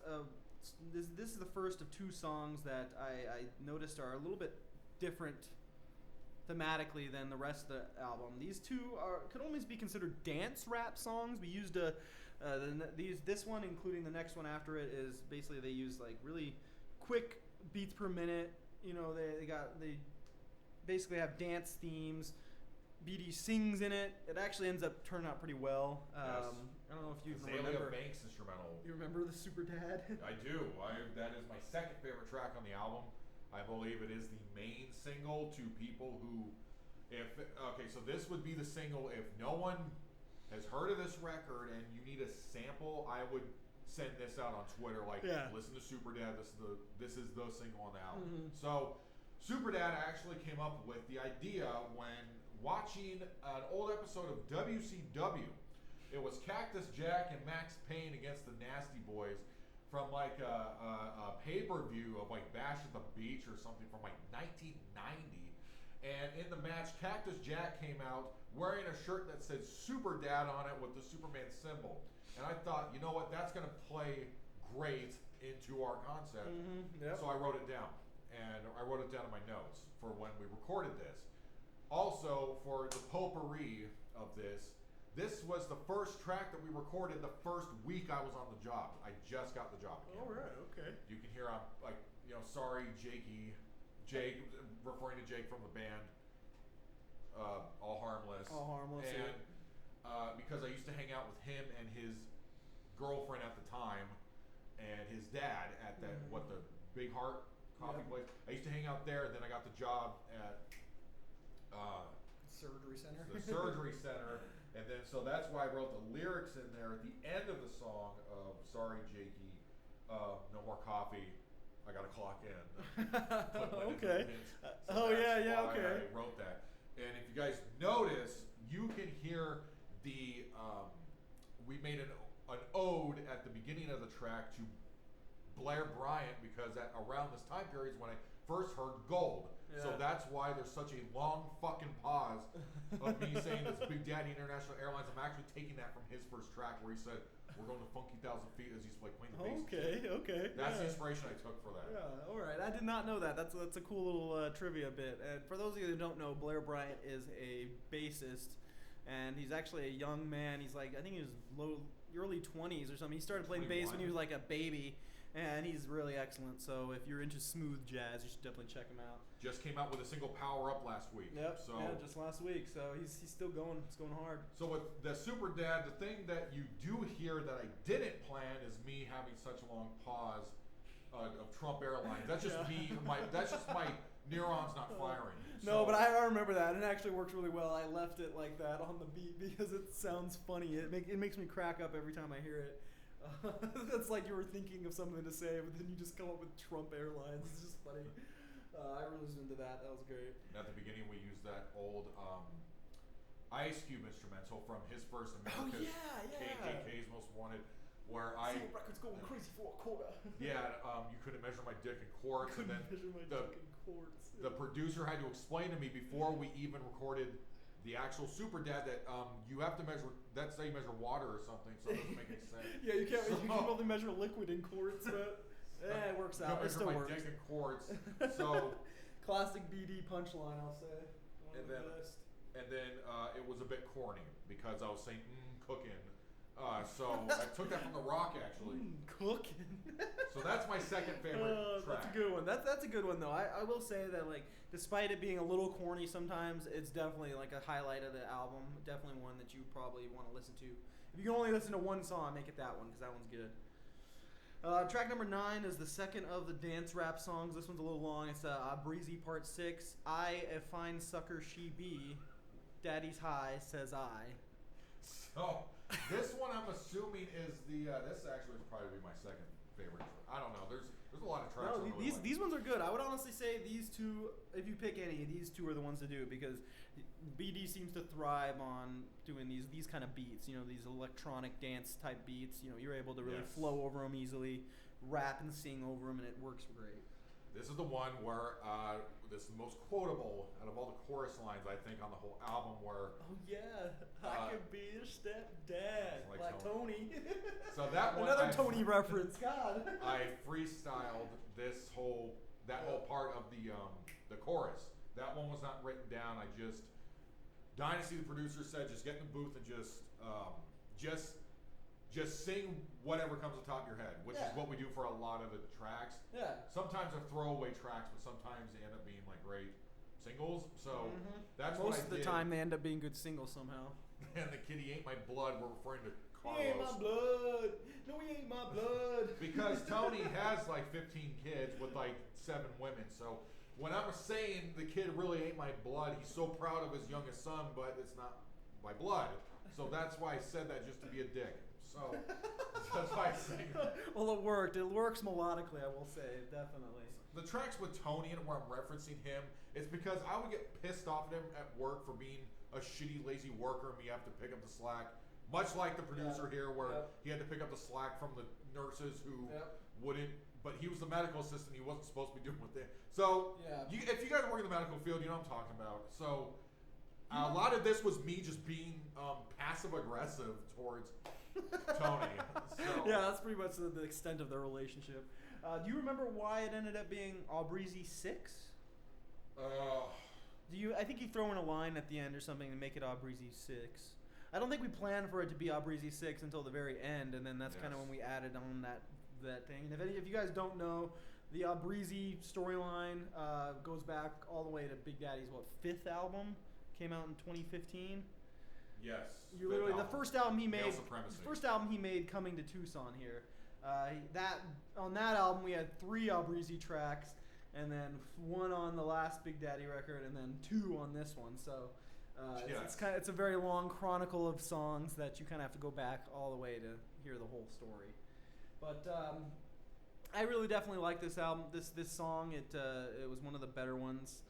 This is the first of 2 songs that I noticed are a little bit different thematically than the rest of the album. These 2 could almost be considered dance rap songs. We used this one, including the next one after it, is basically they use like really quick beats per minute. They basically have dance themes. BD sings in it. It actually ends up turning out pretty well. Yes. I don't know if you remember Banks instrumental. You remember the Super Dad? I do. That is my second favorite track on the album. I believe it is the main single to people who, so this would be the single if no one has heard of this record and you need a sample. I would send this out on Twitter, listen to Super Dad. This is the single on the album. Mm-hmm. So Super Dad actually came up with the idea when watching an old episode of WCW. It was Cactus Jack and Max Payne against the Nasty Boys from like a pay-per-view of like Bash at the Beach or something from like 1990. And in the match, Cactus Jack came out wearing a shirt that said Super Dad on it with the Superman symbol. And I thought, you know what, that's going to play great into our concept. Yep. So I wrote it down. And I wrote it down in my notes for when we recorded this. Also, for the potpourri of this was the first track that we recorded the first week I was on the job. I just got the job. All right, okay. You can hear I'm like, you know, sorry, Jakey. Jake, referring to Jake from the band, All Harmless. All Harmless, and, yeah. because I used to hang out with him and his girlfriend at the time, and his dad at that, the Big Heart coffee place. I used to hang out there, and then I got the job at Surgery Center. the surgery center, and then so that's why I wrote the lyrics in there at the end of the song of "Sorry, Jakey, no more coffee, I gotta clock in." Okay. So yeah, why okay. I wrote that, and if you guys notice, you can hear the we made an ode at the beginning of the track to Blair Bryant because around this time period is when I first heard Gold. So Yeah. that's why there's such a long fucking pause of me saying this Big Daddy International Airlines. I'm actually taking that from his first track where he said, "We're going to Funky Thousand Feet," as he's like playing the bass. Okay. That's the yeah. inspiration I took for that. Yeah, all right. I did not know that. That's a cool little trivia bit. And for those of you that don't know, Blair Bryant is a bassist, and he's actually a young man. He's like, I think he was early 20s or something. He started playing bass when he was like a baby, and he's really excellent. So if you're into smooth jazz, you should definitely check him out. Just came out with a single Power Up last week. Yep. So yeah, just last week. So he's still going. It's going hard. So with the Super Dad, the thing that you do hear that I didn't plan is me having such a long pause of Trump Airlines. That's just me. That's just my neurons not firing. No, but I remember that. It actually works really well. I left it like that on the beat because it sounds funny. It makes me crack up every time I hear it. It's like you were thinking of something to say, but then you just come up with Trump Airlines. It's just funny. I really listened to that. That was great. At the beginning, we used that old Ice Cube instrumental from his first America's KKK's Most Wanted, where records going crazy for a quarter. Yeah, you couldn't measure my dick in quarts, and then the producer had to explain to me before we even recorded the actual Super Dad that you have to measure. That's how you measure water or something, so it doesn't make any sense. Yeah, you can't. You can only measure liquid in quarts, but it works out. It still works. Dick in quarts. So classic BD punchline, I'll say. And then it was a bit corny because I was saying cooking. So I took that from The Rock, actually. Cooking. So that's my second favorite track. That's a good one. That's a good one, though. I will say that, like, despite it being a little corny sometimes, it's definitely like a highlight of the album. Definitely one that you probably want to listen to. If you can only listen to one song, make it that one because that one's good. Track number 9 is the second of the dance rap songs. This one's a little long. It's Breezy Part 6. I, a fine sucker she be, daddy's high, says I. So this one I'm assuming is the. This actually would probably be my second favorite. I don't know. There's a lot of tracks. No, these ones are good. I would honestly say these two, if you pick any, these two are the ones to do because BD seems to thrive on doing these kind of beats. You know, these electronic dance type beats. You know, you're able to really flow over them easily, rap and sing over them, and it works great. This is the one where this is the most quotable out of all the chorus lines I think on the whole album. Where I could be your stepdad, like Tony. So that one, another Tony reference. God, I freestyled that whole part of the chorus. That one was not written down. I just Dynasty, the producer, said just get in the booth and just sing whatever comes on top of your head, which is what we do for a lot of the tracks. Yeah. Sometimes they're throwaway tracks, but sometimes they end up being like great singles. So that's what I did. Most of the time they end up being good singles somehow. And the kid, he ain't my blood. We're referring to Carlos. He ain't my blood. No, he ain't my blood. Because Tony has like 15 kids with like 7 women. So when I'm saying the kid really ain't my blood, he's so proud of his youngest son, but it's not my blood. So that's why I said that, just to be a dick. So that's why I sing. Well, it worked. It works melodically, I will say, definitely. The tracks with Tony and where I'm referencing him, it's because I would get pissed off at him at work for being a shitty, lazy worker and me have to pick up the slack Much like the producer here, where Yep. he had to pick up the slack from the nurses who Yep. wouldn't. But he was the medical assistant. He wasn't supposed to be doing what they. So, Yeah. if you guys work in the medical field, you know what I'm talking about. So, a lot of this was me just being passive aggressive towards Tony. So. Yeah, that's pretty much the extent of their relationship. Do you remember why it ended up being Aubrey 6? Do you? I think you throw in a line at the end or something to make it Aubrey 6. I don't think we planned for it to be Aubrey 6 until the very end, and then that's kind of when we added on that thing. And if you guys don't know, the Aubrey storyline goes back all the way to Big Daddy's 5th album, came out in 2015. Yes. You literally the first album he made. Supremacy. First album he made, Coming to Tucson. Here, on that album we had 3 Aubrey tracks, and then 1 on the last Big Daddy record, and then 2 on this one. So it's a very long chronicle of songs that you kind of have to go back all the way to hear the whole story. But I really definitely like this album. This song it was one of the better ones.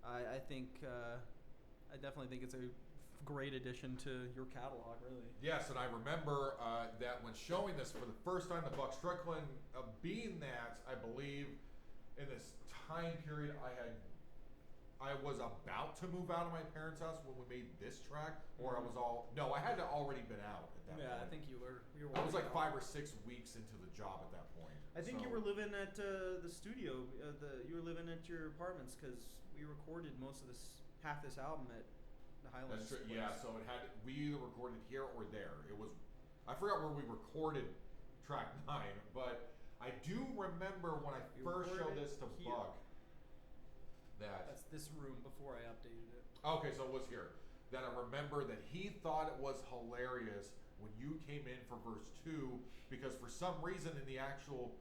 I think I definitely think it's a great addition to your catalog, really. Yes, and I remember that when showing this for the first time, the Buck Strickland, being that I believe in this time period I was about to move out of my parents' house when we made this track, or I had already been out at that point. Yeah, I think you were. I was like 5 or 6 weeks into the job at that point. I think you were living at the studio. You were living at your apartments because we recorded half this album at the Highlands. That's true. Yeah, so we either recorded here or there. I forgot where we recorded track 9, but I do remember when I first showed this to here. Buck. That's this room before I updated it. Okay, so it was here. That I remember that he thought it was hilarious when you came in for verse 2, because for some reason in the actual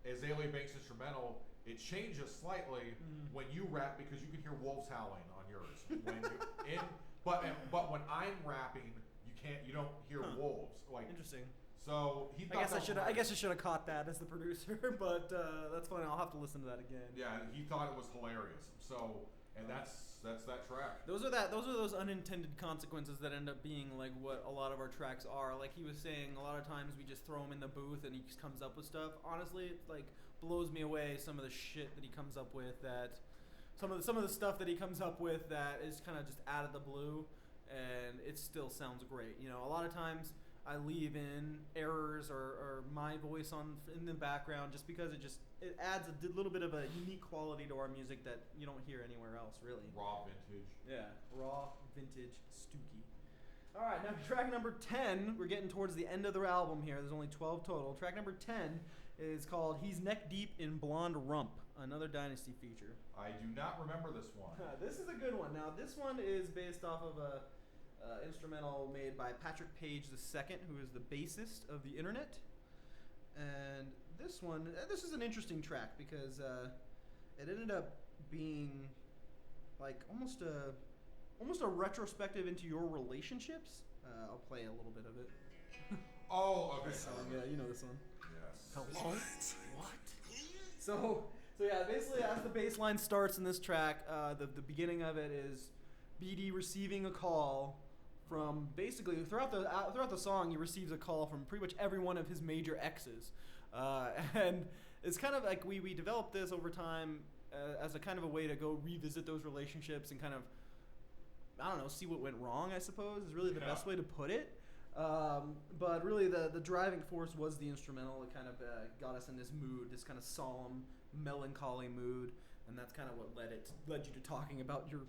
Azalea Banks instrumental, it changes slightly when you rap, because you can hear wolves howling on yours. But when I'm rapping, you don't hear wolves. Like, interesting. So he thought I guess I should have caught that as the producer, but that's fine. I'll have to listen to that again. Yeah, he thought it was hilarious. So, and that's that track. Those are those unintended consequences that end up being like what a lot of our tracks are. Like he was saying, a lot of times we just throw him in the booth and he just comes up with stuff. Honestly, it like blows me away some of the shit that he comes up with. That some of the stuff that he comes up with that is kind of just out of the blue, and it still sounds great. You know, a lot of times I leave in errors or my voice in the background just because it adds a little bit of a unique quality to our music that you don't hear anywhere else, really. Raw vintage. Yeah, raw vintage Stooky. All right, now track number 10. We're getting towards the end of the album here. There's only 12 total. Track number 10 is called "He's Neck Deep in Blonde Rump," another Dynasty feature. I do not remember this one. This is a good one. Now, this one is based off of a instrumental made by Patrick Page II, who is the bassist of the Internet. And this is an interesting track because it ended up being like almost a retrospective into your relationships. I'll play a little bit of it. Oh, okay. Yeah, you know this one. Yes. Hello? What? So yeah, basically as the bass line starts in this track, the beginning of it is BD receiving a call from basically throughout the song. He receives a call from pretty much every one of his major exes, and it's kind of like we developed this over time as a kind of a way to go revisit those relationships and kind of, I don't know, see what went wrong, I suppose is really the best way to put it. But really the driving force was the instrumental. It kind of got us in this mood, this kind of solemn, melancholy mood, and that's kind of what led you to talking about your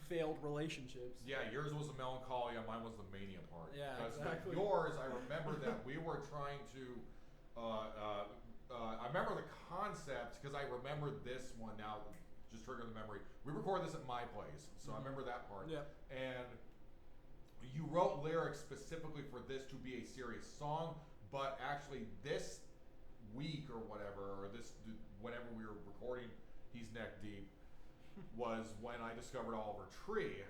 failed relationships. Yeah, yours was the melancholy, and mine was the mania part. Yeah, exactly. Yours, I remember that we were trying to. I remember the concept because I remember this one now. Just triggered the memory. We recorded this at my place, so I remember that part. Yeah. And you wrote lyrics specifically for this to be a serious song, but actually this week or whatever, whenever we were recording He's Neck Deep, was when I discovered Oliver Tree.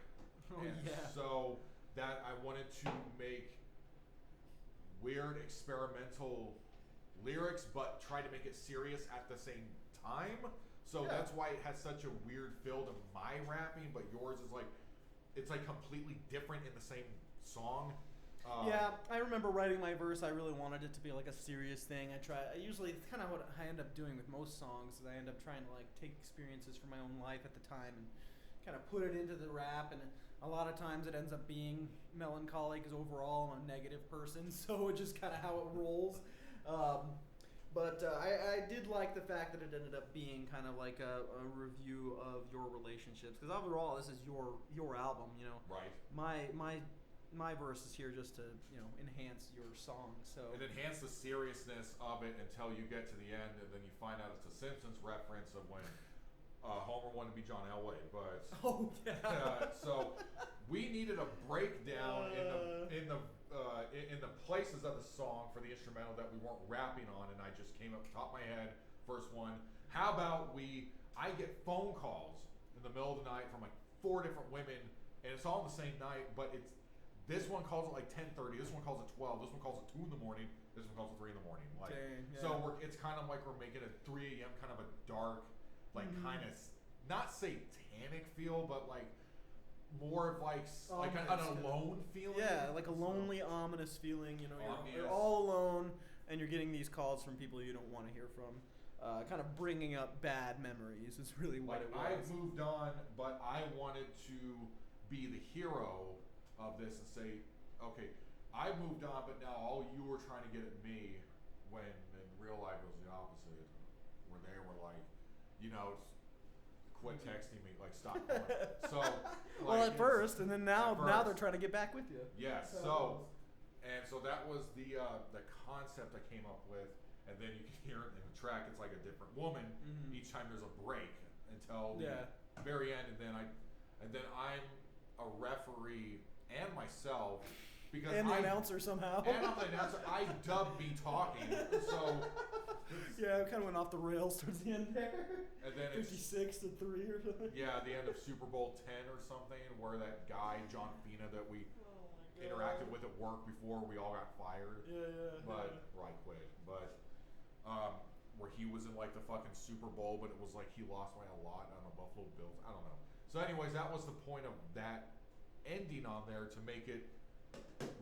So that I wanted to make weird experimental lyrics but try to make it serious at the same time. So that's why it has such a weird feel to my rapping, but yours is like, it's like completely different in the same song. Yeah, I remember writing my verse. I really wanted it to be like a serious thing. Usually it's kind of what I end up doing with most songs. Is I end up trying to like take experiences from my own life at the time and kind of put it into the rap. And a lot of times it ends up being melancholy because overall I'm a negative person. So it's just kind of how it rolls. But I did like the fact that it ended up being kind of like a review of your relationships, because overall this is your album, you know. Right. My verse is here just to, you know, enhance your song. So it enhanced the seriousness of it until you get to the end, and then you find out it's a Simpsons reference of when Homer wanted to be John Elway. But so we needed a breakdown in the places of the song for the instrumental that we weren't rapping on, and I just came up top of my head. First one. How about I get phone calls in the middle of the night from like 4 different women, and it's all on the same night, but this one calls at like 10:30. This one calls at 12. This one calls at 2 in the morning. This one calls at 3 in the morning. Like, dang, yeah. So it's kind of like we're making a 3 a.m. kind of a dark, like kind of not satanic feel, but like more of like an alone feeling. Yeah, like a lonely, ominous feeling. You know, you're all alone, and you're getting these calls from people you don't want to hear from. Kind of bringing up bad memories is really what it was. I've moved on, but I wanted to be the hero of this and say, okay, I moved on, but now all you were trying to get at me, when in real life it was the opposite, where they were like, you know, quit texting me, like stop calling. So, well, at first, and then now they're trying to get back with you. Yes. So that was the concept I came up with, and then you can hear it in the track. It's like a different woman each time there's a break until the very end, and then I'm a referee and myself, because and the announcer somehow. And I'm the announcer. I dubbed me talking, so yeah, it kind of went off the rails towards the end there. And then 56 to 3 or something. Yeah, the end of Super Bowl 10 or something, where that guy John Fina that we interacted with at work before we all got fired. Or I quit. But where he was in like the fucking Super Bowl, but it was like he lost by a lot on the Buffalo Bills. I don't know. So, anyways, that was the point of that ending on there, to make it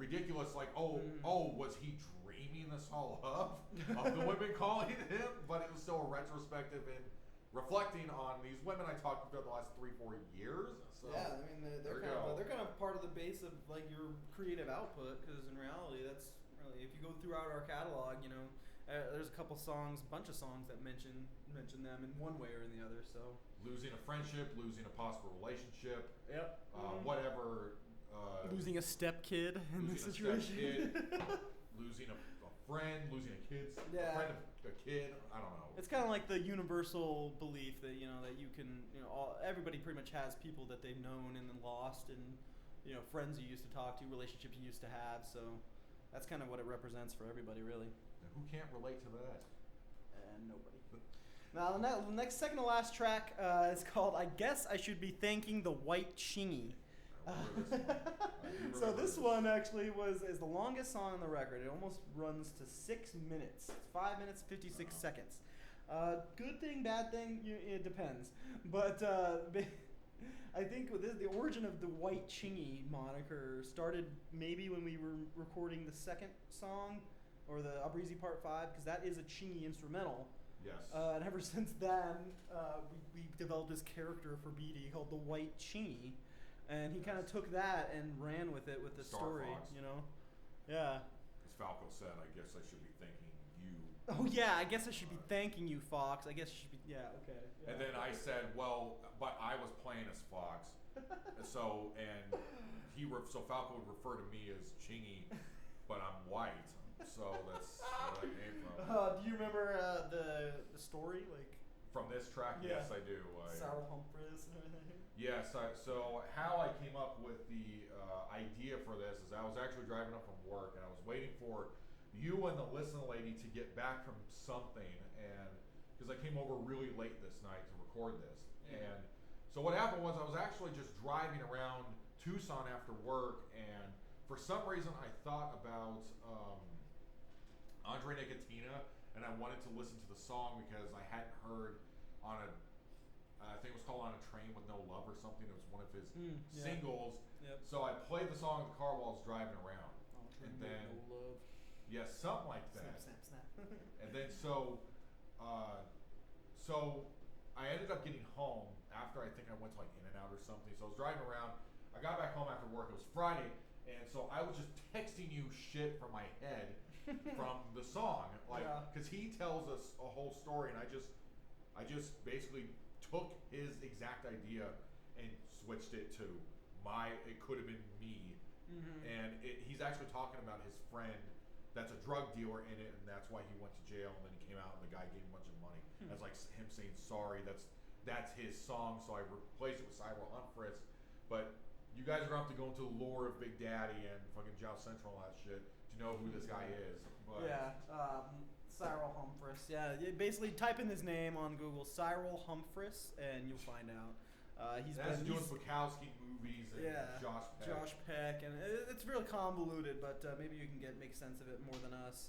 ridiculous. Like, was he dreaming this all up of the women calling him? But it was still a retrospective and reflecting on these women I talked about the last 3-4 years. So yeah, I mean they're kind of part of the base of like your creative output, because in reality that's really, if you go throughout our catalog, you know, there's a bunch of songs that mention them in one way or in the other. So losing a friendship, losing a possible relationship, whatever. Losing a stepkid in this situation. Losing a friend, losing a kid, a kid. I don't know. It's kind of like the universal belief that, you know, that you can, you know, everybody pretty much has people that they've known and then lost, and, you know, friends you used to talk to, relationships you used to have. So that's kind of what it represents for everybody, really. And who can't relate to that? Nobody. Now, the next, second to last track is called "I Guess I Should Be Thanking the White Chingy." So this one actually is the longest song on the record. It almost runs to 6 minutes. It's 5 minutes 56 seconds. Good thing, bad thing, it depends. But I think the origin of the White Chingy moniker started maybe when we were recording the second song, or the Abrizi Part 5, because that is a Chingy instrumental. Yes. And ever since then, we developed this character for BD called the White Chingy. And he kind of took that and ran with it with the story, Fox. You know? Yeah. As Falco said, I guess I should be thanking you. Oh, yeah, I guess I should be thanking you, Fox. I guess you should be, okay. Yeah. And then I said, well, but I was playing as Fox. So Falco would refer to me as Chingy, but I'm white. So that's where that came from. Do you remember the story? Like, from this track? Yeah. Yes, I do. Sarah Humphries and everything? Yes. So how I came up with the idea for this is I was actually driving up from work, and I was waiting for you and the listen lady to get back from something, and because I came over really late this night to record this. And so what happened was I was actually just driving around Tucson after work, and for some reason I thought about Andre Nicotina, and I wanted to listen to the song because I hadn't heard on I think it was called On a Train with No Love or something. It was one of his singles. Yep. So I played the song in the car while I was driving around. and then no love. yeah, something like that. Snap. And then so I ended up getting home after I think I went to like In-N-Out or something. So I was driving around. I got back home after work. It was Friday, and so I was just texting you shit from my head from the song, like because he tells us a whole story, and I just basically took his exact idea and switched it to it could have been me, and he's actually talking about his friend that's a drug dealer in it, and that's why he went to jail, and then he came out and the guy gave him a bunch of money. That's like him saying sorry. That's his song, so I replaced it with Cyril Humphreys. But you guys are going to have to go into the lore of Big Daddy and fucking Joust Central and all that shit to know who this guy is. But Cyril Humphreys. Yeah, you basically type in his name on Google, Cyril Humphreys, and you'll find out. He's doing Bukowski movies and Josh Peck, and it's really convoluted, but maybe you can make sense of it more than us.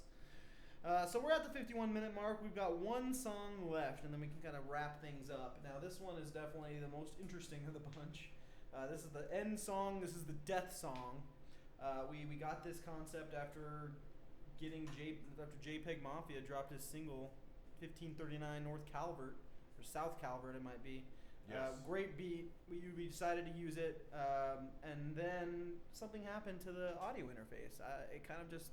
So we're at the 51-minute mark. We've got one song left, and then we can kind of wrap things up. Now, this one is definitely the most interesting of the bunch. This is the end song. This is the death song. We got this concept after JPEG Mafia dropped his single, 1539 North Calvert, or South Calvert it might be. Yes. Great beat. We decided to use it, and then something happened to the audio interface. It kind of just,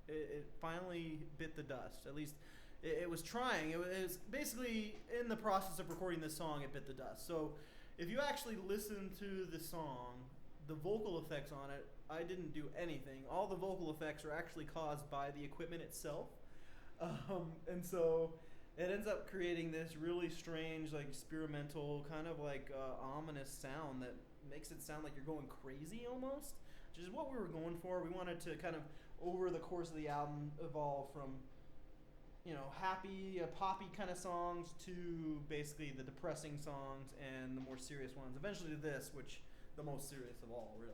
it finally bit the dust. At least it was trying. It was basically in the process of recording this song, it bit the dust. So if you actually listen to the song, the vocal effects on it, I didn't do anything. All the vocal effects are actually caused by the equipment itself. And so it ends up creating this really strange, like experimental, kind of like ominous sound that makes it sound like you're going crazy almost, which is what we were going for. We wanted to kind of, over the course of the album, evolve from, happy, poppy kind of songs to basically the depressing songs and the more serious ones. Eventually to this, which the most serious of all, really.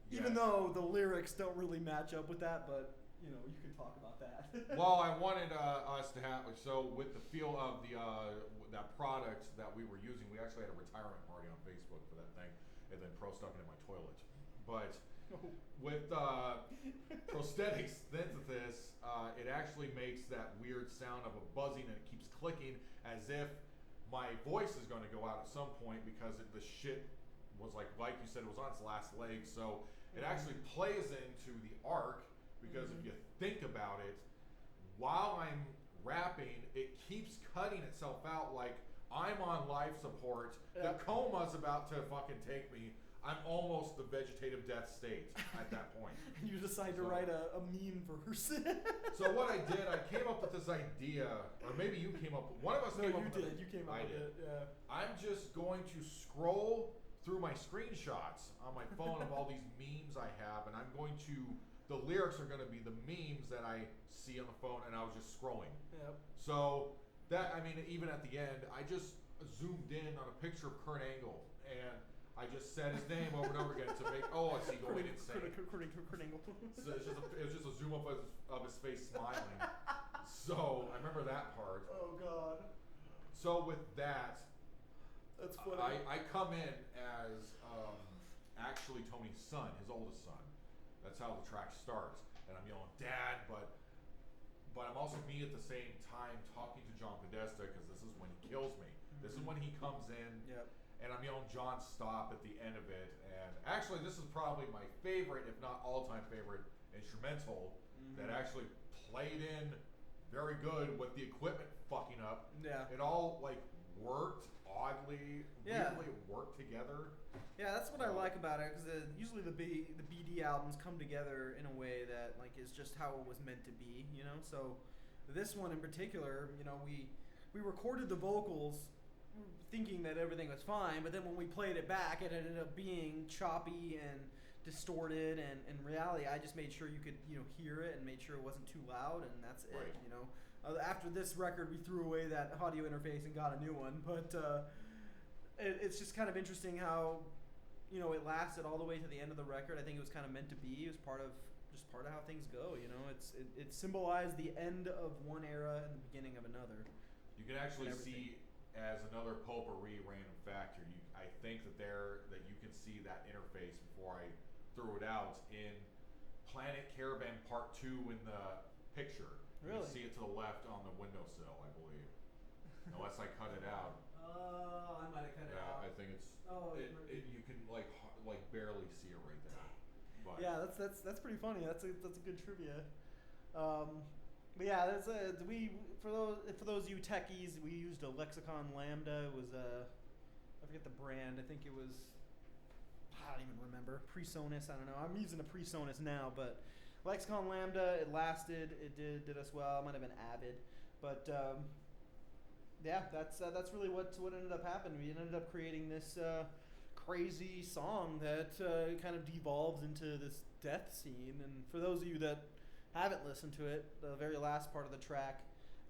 Yes. Even though the lyrics don't really match up with that, but you can talk about that. Well, I wanted us to have, so with the feel of that product that we were using, we actually had a retirement party on Facebook for that thing, and then Pro stuck it in my toilet. But with prosthetic synthesis, it actually makes that weird sound of a buzzing, and it keeps clicking as if my voice is going to go out at some point, because the shit was like you said, it was on its last leg. So it actually plays into the arc, because if you think about it, while I'm rapping, it keeps cutting itself out. Like I'm on life support, the coma's about to fucking take me. I'm almost the vegetative death state at that point. You decide to write a meme verse. So what I did, I came up with this idea, or maybe you came up with, one of us came up with it. You came up with it, yeah. I'm just going to scroll through my screenshots on my phone of all these memes I have, and the lyrics are going to be the memes that I see on the phone, and I was just scrolling. Yep. So even at the end, I just zoomed in on a picture of Kurt Angle, and I just said his name over and over again to make, I see going insane. Kurt Angle. So it was just a zoom up of his face smiling. So I remember that part. Oh God. So with that, that's funny. I come in as actually Tony's son, his oldest son. That's how the track starts, and I'm yelling "Dad," but I'm also me at the same time talking to John Podesta, because this is when he kills me. This is when he comes in, and I'm yelling "John, stop" at the end of it. And actually, this is probably my favorite, if not all-time favorite, instrumental that actually played in very good with the equipment fucking up. Yeah, it all worked oddly. Weirdly, it worked together. Yeah, that's what I like about it, because usually the BD albums come together in a way that is just how it was meant to be, So this one in particular, we recorded the vocals thinking that everything was fine, but then when we played it back, it ended up being choppy and distorted, and in reality, I just made sure you could hear it and made sure it wasn't too loud, and that's it. After this record, we threw away that audio interface and got a new one, but it's just kind of interesting how it lasted all the way to the end of the record. I think it was kind of meant to be. It was part of how things go. It symbolized the end of one era and the beginning of another. You can actually see as another potpourri random factor. I think that you can see that interface before I threw it out in Planet Caravan Part 2 in the picture. Really? You can see it to the left on the windowsill, I believe. Unless I cut it out. Oh, I might have cut it out. Yeah, I think it's. Oh, you can like barely see it right there. But yeah, that's pretty funny. That's a good trivia. But yeah, for those you techies, we used a Lexicon Lambda. It was I forget the brand. I think it was, I don't even remember. PreSonus. I don't know. I'm using a PreSonus now, but Lexicon Lambda. It lasted. It did us well. It might have been Avid, but yeah, that's really what ended up happening. We ended up creating this crazy song that kind of devolves into this death scene. And for those of you that haven't listened to it, the very last part of the track,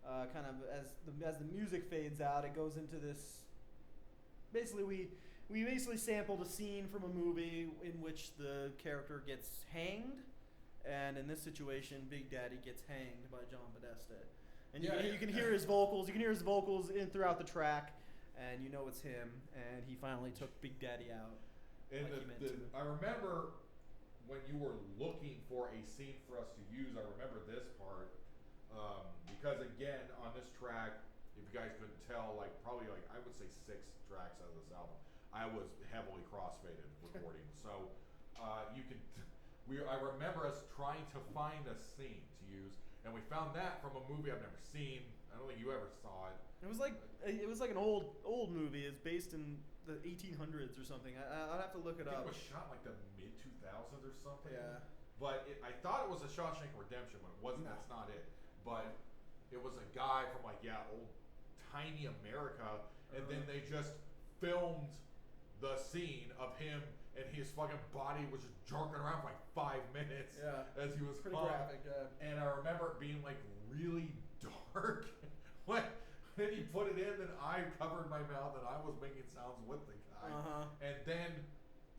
kind of as the music fades out, it goes into this. Basically, we basically sampled a scene from a movie in which the character gets hanged, and in this situation, Big Daddy gets hanged by John Podesta. And you can hear his vocals. You can hear his vocals throughout the track, and you know it's him. And he finally took Big Daddy out. And I remember when you were looking for a scene for us to use. I remember this part because again on this track, if you guys couldn't tell, probably I would say 6 tracks out of this album, I was heavily crossfaded recording. So you can. I remember us trying to find a scene to use. And we found that from a movie I've never seen. I don't think you ever saw it. It was like an old movie. It's based in the 1800s or something. I'll have to look it up. It was shot like the mid 2000s or something. Yeah. But I thought it was a Shawshank Redemption, but it wasn't. No. That's not it. But it was a guy from old tiny America, and then they just filmed the scene of him. And his fucking body was just jerking around for 5 minutes as he was pretty graphic. And I remember it being really dark. when he put it in, then I covered my mouth and I was making sounds with the guy. And then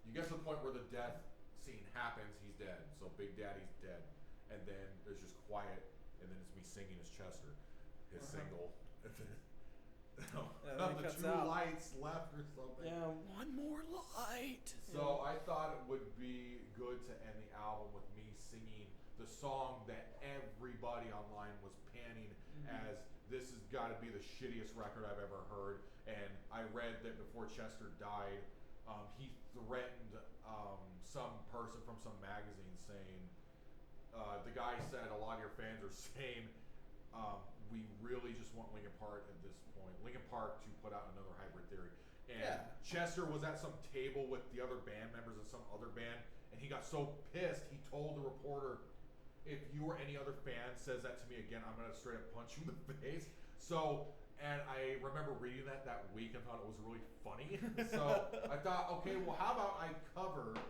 you get to the point where the death scene happens. He's dead. So Big Daddy's dead. And then there's just quiet. And then it's me singing as Chester, his single. And then the 2 lights left or something. Yeah, one more light. So I thought it would be good to end the album with me singing the song that everybody online was panning as this has got to be the shittiest record I've ever heard. And I read that before Chester died, he threatened some person from some magazine saying, the guy said a lot of your fans are saying, we really just want Linkin Park at this point. Linkin Park to put out another Hybrid Theory. And Chester was at some table with the other band members of some other band, and he got so pissed, he told the reporter, if you or any other fan says that to me again, I'm going to straight up punch you in the face. So, and I remember reading that week and thought it was really funny. So I thought, okay, well, how about I cover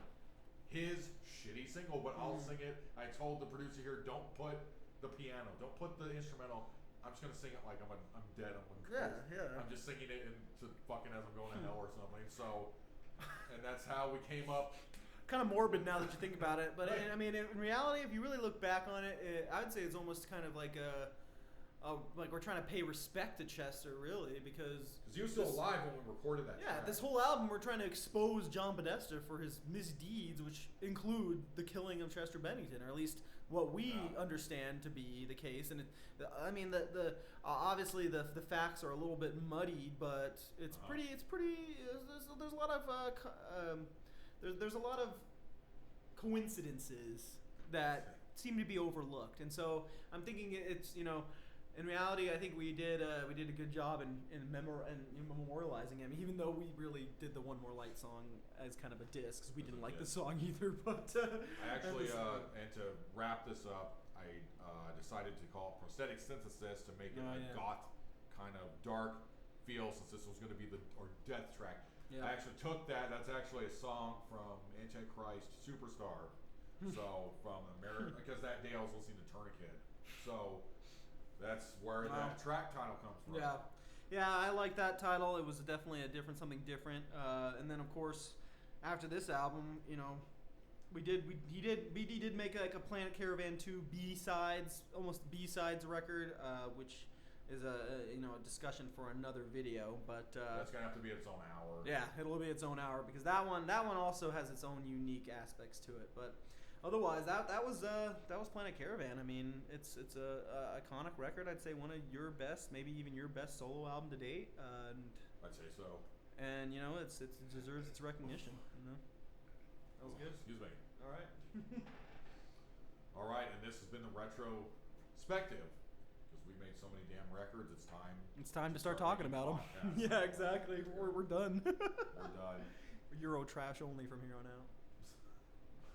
his shitty single, but I'll sing it. I told the producer here, don't put the piano, don't put the instrumental. I'm just gonna sing it like I'm dead. I'm just singing it into fucking as I'm going to hell or something. So, and that's how we came up. Kind of morbid now that you think about it, but right. I mean, in reality, if you really look back on it, I would say it's almost kind of like like we're trying to pay respect to Chester, really, because he was still alive when we recorded that. Yeah, track. This whole album we're trying to expose John Podesta for his misdeeds, which include the killing of Chester Bennington, or at least what we understand to be the case. And I mean, the obviously the facts are a little bit muddied, but it's pretty. There's a lot of there's a lot of coincidences that seem to be overlooked, and so I'm thinking it's in reality, I think we did a good job in memorializing him, even though we really did the One More Light song as kind of a diss because we didn't like the song either. But I actually, and to wrap this up, I decided to call it Prosthetic Synthesis to make it a goth kind of dark feel, since this was going to be our death track. Yeah. I actually took that. That's actually a song from Antichrist Superstar. So from America, because that day I was listening to Tourniquet. So that's where that track title comes from. Yeah, I like that title. It was definitely something different. And then of course, after this album, BD did make like a Planet Caravan 2 B-sides, almost B-sides record, which is a discussion for another video, but that's gonna have to be its own hour. Yeah, it'll be its own hour because that one also has its own unique aspects to it. But Otherwise, that was Planet Caravan. I mean, it's a iconic record. I'd say one of your best, maybe even your best solo album to date. I'd say so. And you know, it deserves its recognition. You know, that was good. Excuse me. All right. All right, and this has been the Retrospective. Because we made so many damn records, it's time. It's time to start talking making about them. podcasts. Yeah, exactly. We're done. We're done. Euro trash only from here on out.